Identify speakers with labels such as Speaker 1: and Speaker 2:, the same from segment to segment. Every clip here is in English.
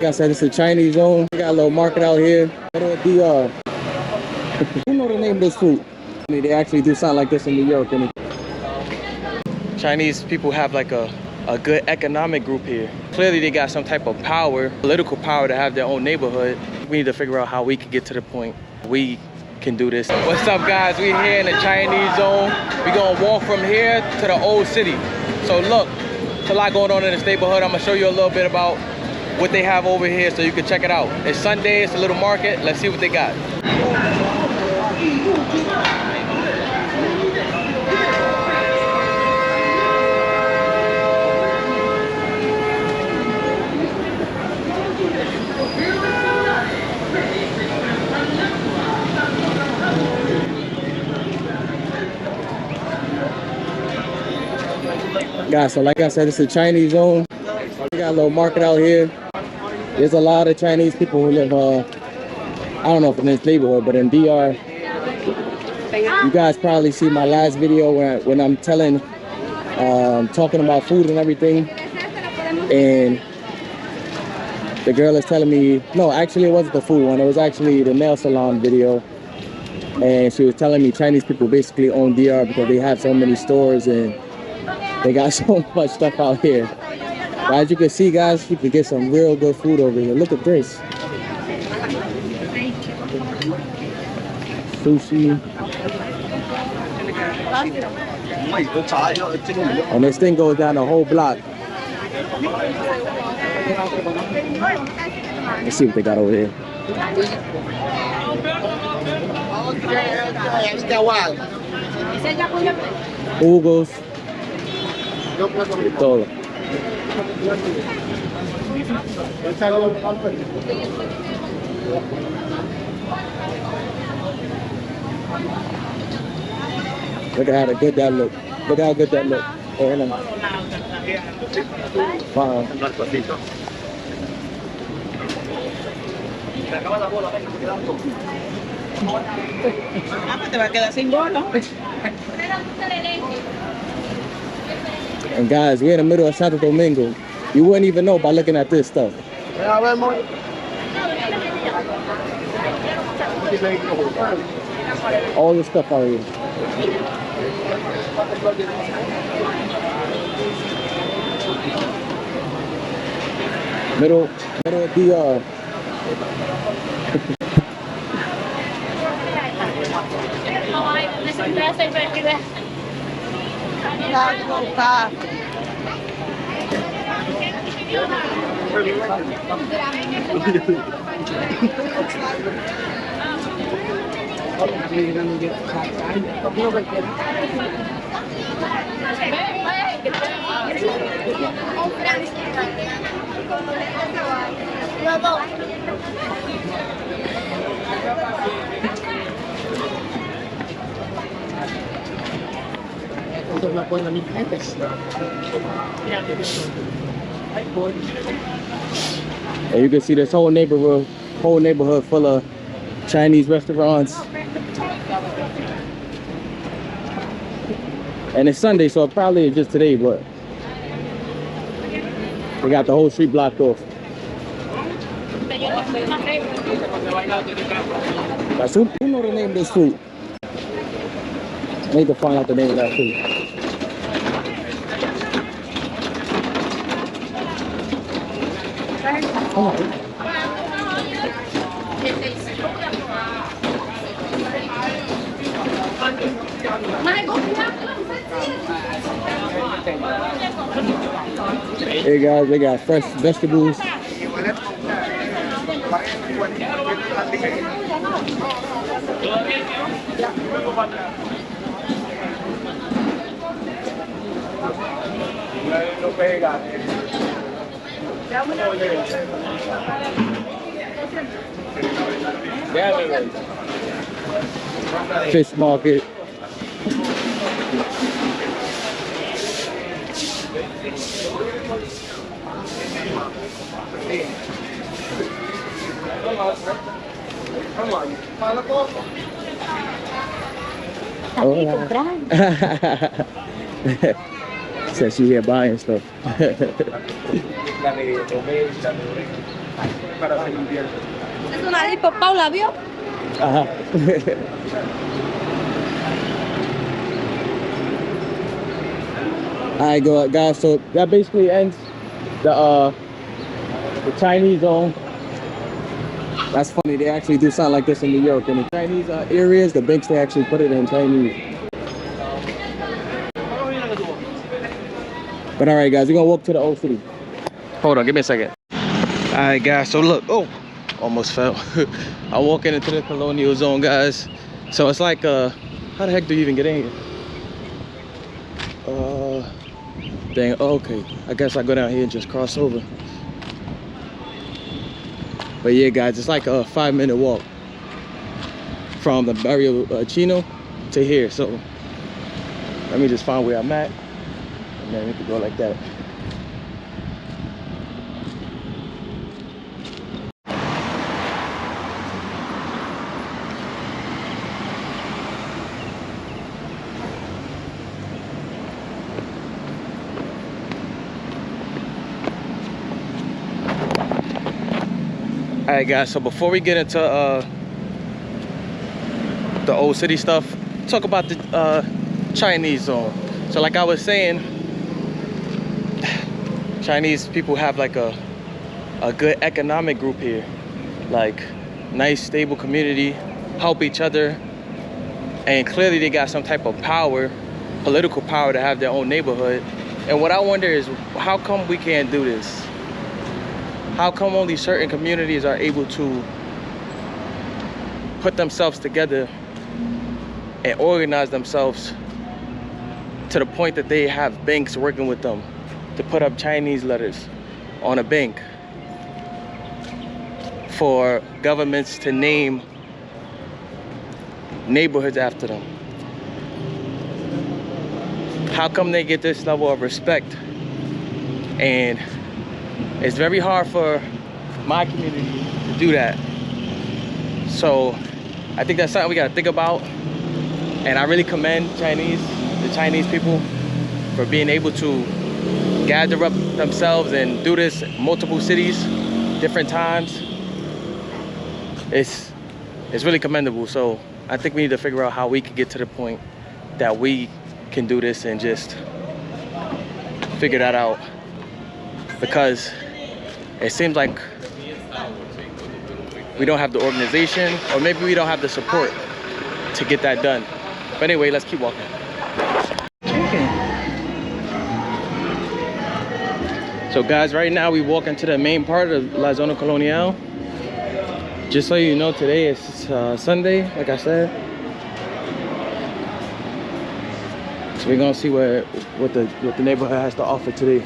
Speaker 1: Like I said, it's a Chinese zone. We got a little market out here. Middle of DR. You know the name of this food? I mean, they actually do something like this in New York. And Chinese people have like a good economic group here. Clearly they got some type of power, political power to have their own neighborhood. We need to figure out how we can get to the point we can do this. What's up, guys? We here in the Chinese zone. We're gonna walk from here to the old city. So look, there's a lot going on in this neighborhood. I'm gonna show you a little bit about what they have over here so you can check it out. It's Sunday, it's a little market. Let's see what they got. Guys, so like I said, it's a Chinese zone. We got a little market out here. There's a lot of Chinese people who live, I don't know if in this neighborhood, but in DR. You guys probably see my last video when I'm talking about food and everything. And the girl is telling me, no, actually it wasn't the food one. It was actually the nail salon video. And she was telling me Chinese people basically own DR because they have so many stores and they got so much stuff out here. But as you can see, guys, you can get some real good food over here. Look at this. Sushi. And this thing goes down the whole block. Let's see what they got over here. Jugos. Todo. Look at how good that look. Look how good that look. Wow. And guys, we're in the middle of Santo Domingo. You wouldn't even know by looking at this stuff. All this stuff out here. Middle of DR. And you can see this whole neighborhood full of Chinese restaurants. And it's Sunday, so it probably is just today, but they got the whole street blocked off. That's who know the name of this food? I need to find out the name of that food. Oh. Hey guys, they got fresh vegetables. Fish market. Says she here buying stuff.
Speaker 2: Es una lipo, Paula, ¿vio?
Speaker 1: Uh-huh. Alright, guys, so that basically ends the Chinese zone. That's funny, they actually do sound like this in New York. In the Chinese areas, the banks, they actually put it in Chinese. But alright guys, we're gonna walk to the old city. Hold on, give me a second. Alright guys, so look, oh, almost fell. I'm walking into the Colonial zone, guys. So it's like, how the heck do you even get in here? Dang, oh, okay. I guess I go down here and just cross over. But yeah, guys, it's like a 5-minute walk from the Barrio Chino to here. So let me just find where I'm at, and then we can go like that. Alright guys, so before we get into the old city stuff, talk about the Chinese zone. So like I was saying, Chinese people have like a good economic group here, like nice stable community, help each other, and clearly they got some type of power, political power, to have their own neighborhood. And what I wonder is, how come we can't do this? How come only certain communities are able to put themselves together and organize themselves to the point that they have banks working with them to put up Chinese letters on a bank for governments to name neighborhoods after them? How come they get this level of respect? And it's very hard for my community to do that. So I think that's something we gotta think about. And I really commend the Chinese people for being able to gather up themselves and do this in multiple cities, different times. It's really commendable. So I think we need to figure out how we can get to the point that we can do this and just figure that out. Because it seems like we don't have the organization, or maybe we don't have the support to get that done. But anyway, let's keep walking. So guys, right now we walk into the main part of La Zona Colonial. Just so you know, today is Sunday, like I said. So we're gonna see what the neighborhood has to offer today.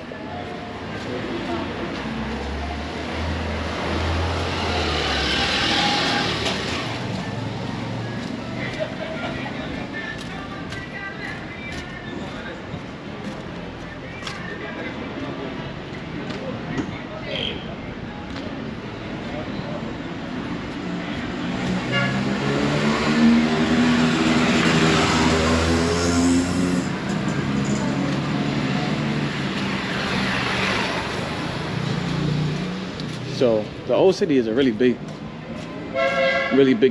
Speaker 1: So the old city is a really big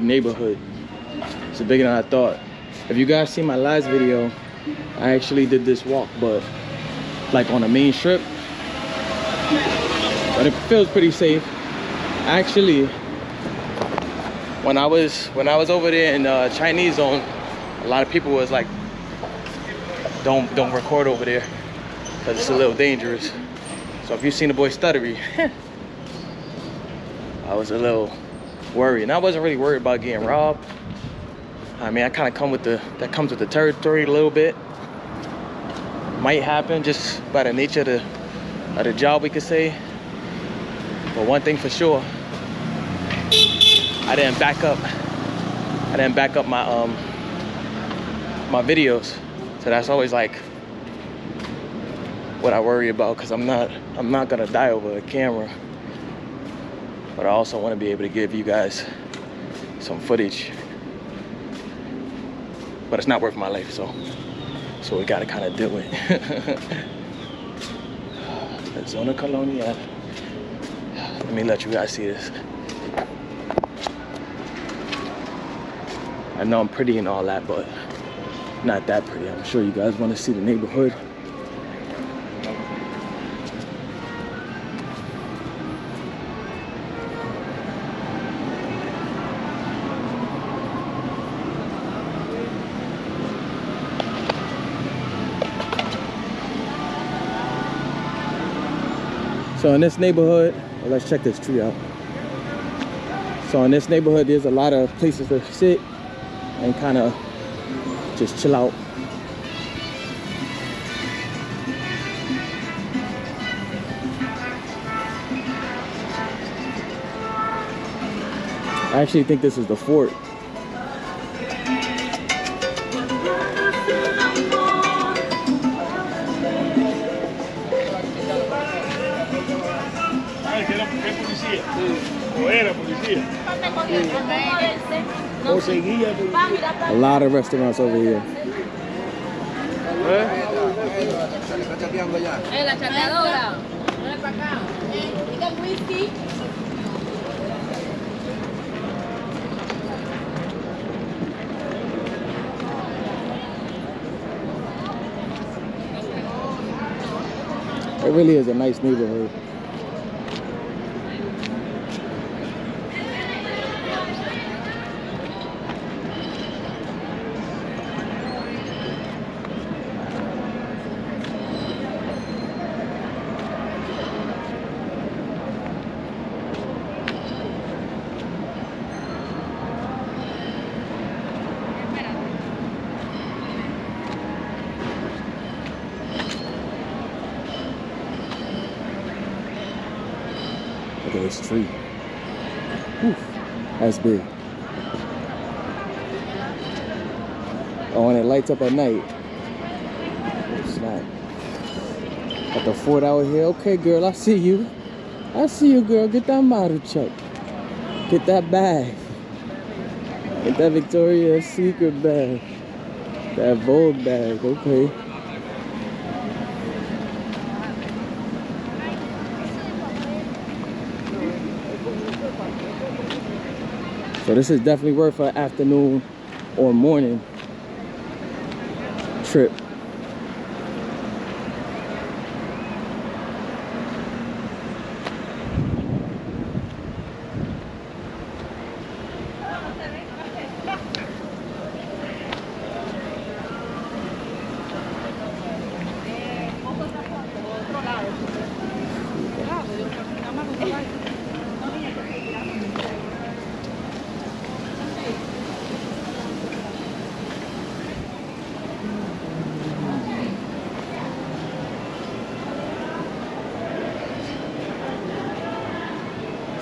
Speaker 1: neighborhood. It's bigger than I thought. If you guys see my last video, I actually did this walk, but like on a main strip. But it feels pretty safe. Actually, when I was over there in Chinese zone, a lot of people was like, don't record over there because it's a little dangerous. So if you've seen the boy stuttery, I was a little worried, and I wasn't really worried about getting robbed. I mean, I kind of that comes with the territory a little bit. Might happen just by the nature of the job, we could say. But one thing for sure, I didn't back up my my videos. So that's always like what I worry about, because I'm not gonna die over a camera. But I also want to be able to give you guys some footage. But it's not worth my life, so we gotta kind of do it. Zona Colonial. Let me let you guys see this. I know I'm pretty and all that, but not that pretty. I'm sure you guys want to see the neighborhood. So in this neighborhood, well, let's check this tree out. So in this neighborhood, there's a lot of places to sit and kind of just chill out. I actually think this is the fort. A lot of restaurants over here.
Speaker 2: La chateadora. Ven para acá. Diga whisky.
Speaker 1: It really is a nice neighborhood. Look at this tree. Whew, that's big. Oh, and it lights up at night. Snap. Got the fort out here. Okay, girl, I see you. I see you, girl. Get that model check. Get that bag. Get that Victoria's Secret bag. That Vogue bag. Okay. So this is definitely worth an afternoon or morning trip.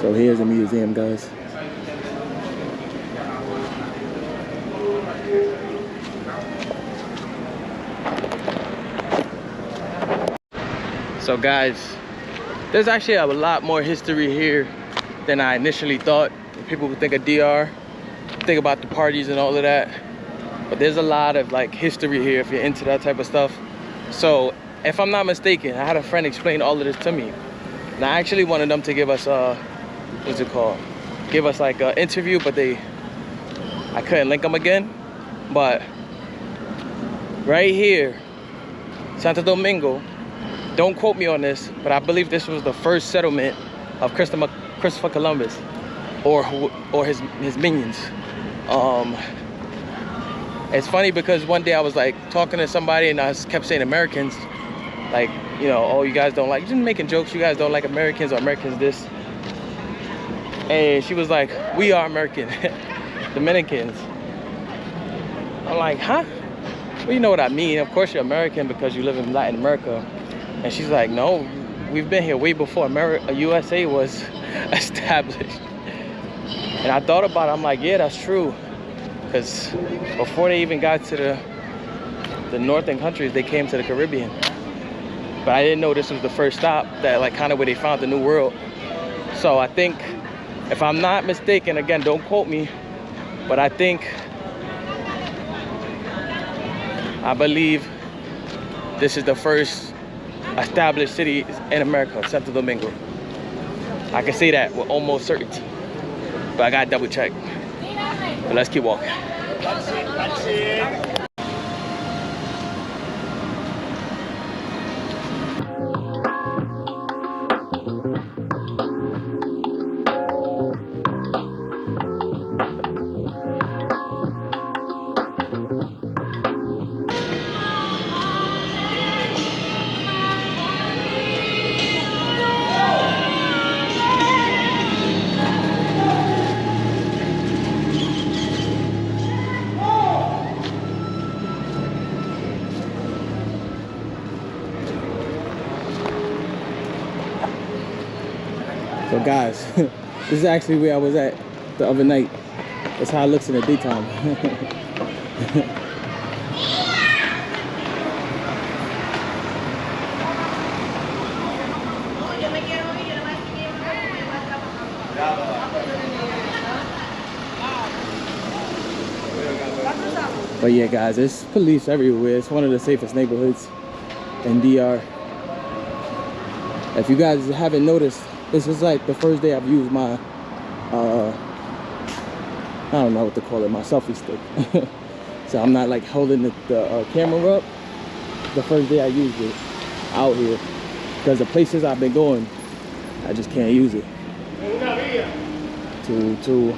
Speaker 1: So here's a museum, guys. So guys, there's actually a lot more history here than I initially thought. People would think of DR, think about the parties and all of that, but there's a lot of like history here if you're into that type of stuff. So if I'm not mistaken, I had a friend explain all of this to me, and I actually wanted them to give us what's it called? Give us like an interview, but I couldn't link them again. But right here, Santo Domingo, don't quote me on this, but I believe this was the first settlement of Christopher Columbus or his minions. It's funny because one day I was like talking to somebody and I kept saying Americans, like, you know, oh, you guys don't like, just making jokes, you guys don't like Americans, or Americans this. And she was like, we are American, Dominicans. I'm like, huh? Well, you know what I mean. Of course you're American because you live in Latin America. And she's like, no, we've been here way before USA was established. And I thought about it, I'm like, yeah, that's true. Because before they even got to the northern countries, they came to the Caribbean. But I didn't know this was the first stop, that like kind of where they found the New World. So I think, if I'm not mistaken, again, don't quote me, but I believe this is the first established city in America, Santo Domingo. I can say that with almost certainty, but I gotta double check. But let's keep walking. So guys, this is actually where I was at the other night. That's how it looks in the daytime. But yeah guys, there's police everywhere. It's one of the safest neighborhoods in DR. If you guys haven't noticed, this is like the first day I've used my, I don't know what to call it, my selfie stick. So I'm not like holding the camera up. The first day I used it out here. Because the places I've been going, I just can't use it. Too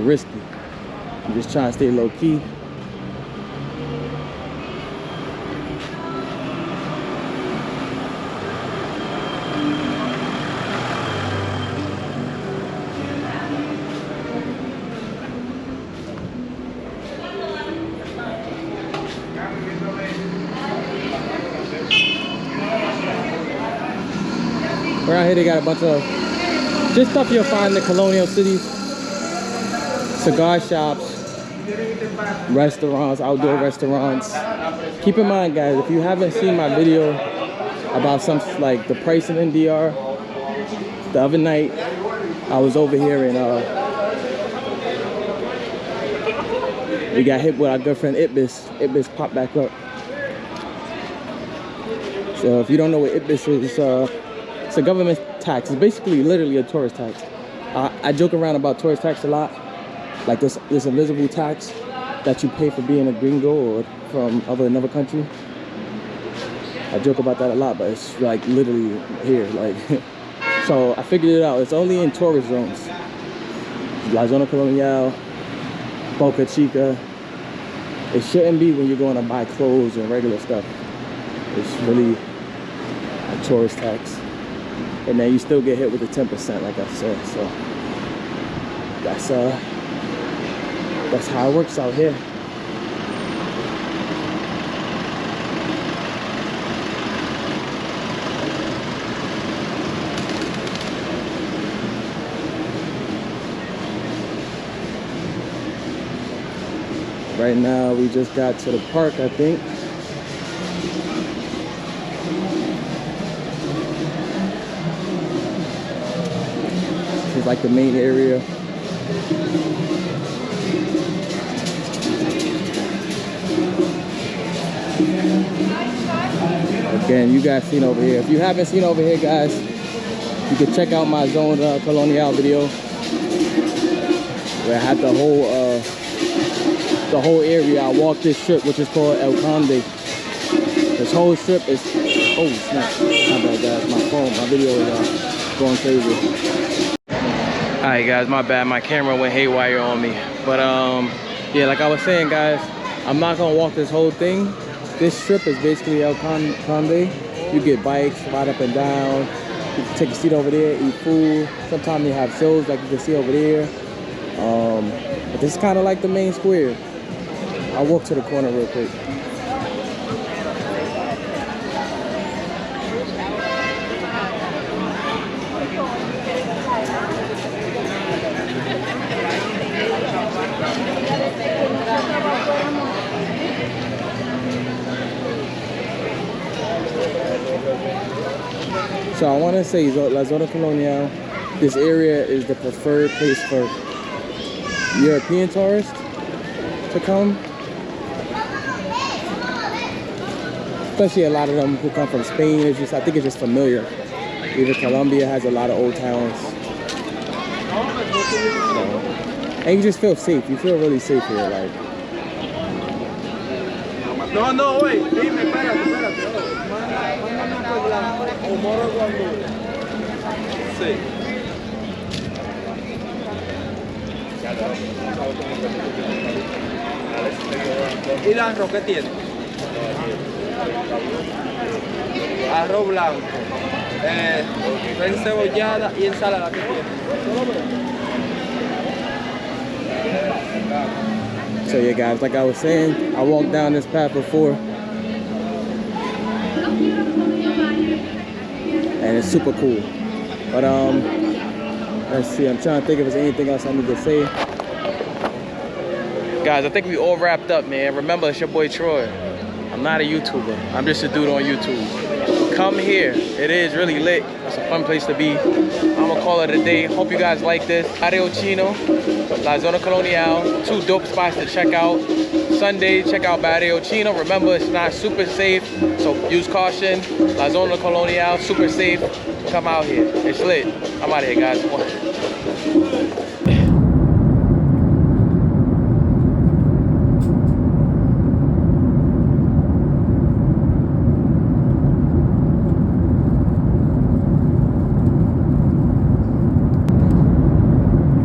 Speaker 1: risky. I'm just trying to stay low key. Around here they got a bunch of just stuff you'll find in the colonial cities. Cigar shops, restaurants, outdoor restaurants. Keep in mind guys, if you haven't seen my video about some like the pricing in DR, the other night I was over here and we got hit with our good friend Ibis. Ibis popped back up. So if you don't know what Ibis is, it's a government tax. It's basically literally a tourist tax. I joke around about tourist tax a lot. Like this invisible tax that you pay for being a gringo or from another country. I joke about that a lot, but it's like literally here. Like, so I figured it out. It's only in tourist zones. La Zona Colonial, Boca Chica. It shouldn't be when you're going to buy clothes and regular stuff. It's really a tourist tax. And then you still get hit with the 10%, like I said. So that's how it works out here. Right now we just got to the park, I think. This is like the main area. Again, you guys seen over here. If you haven't seen over here, guys, you can check out my Zona Colonial video where I had the whole area. I walked this strip, which is called El Conde. This whole strip is, oh snap, my bad guys, my phone, my video is going crazy. Alright guys, my bad, my camera went haywire on me. But yeah, like I was saying guys, I'm not gonna walk this whole thing. This strip is basically El Conde. You get bikes, ride up and down. You can take a seat over there, eat food. Sometimes they have shows like you can see over there. But this is kind of like the main square. I'll walk to the corner real quick. So I want to say La Zona Colonial, this area is the preferred place for European tourists to come. Especially a lot of them who come from Spain. It's just, I think it's just familiar. Even Colombia has a lot of old towns. So, and you just feel safe. You feel really safe here. Like.
Speaker 3: No, no, wait. Dime, espérate. O moro guandule. Sí. ¿Y el arroz qué tiene? Arroz blanco. Encebollada y ensalada que tiene.
Speaker 1: So yeah, guys, like I was saying, I walked down this path before, and it's super cool. But let's see. I'm trying to think if there's anything else I need to say. Guys, I think we all wrapped up, man. Remember, it's your boy Troy. I'm not a YouTuber. I'm just a dude on YouTube. Come here. It is really lit. It's a fun place to be. I'm gonna call it a day. Hope you guys like this. Barrio Chino, La Zona Colonial. 2 dope spots to check out. Sunday, check out Barrio Chino. Remember, it's not super safe, so use caution. La Zona Colonial, super safe. Come out here. It's lit. I'm out of here, guys.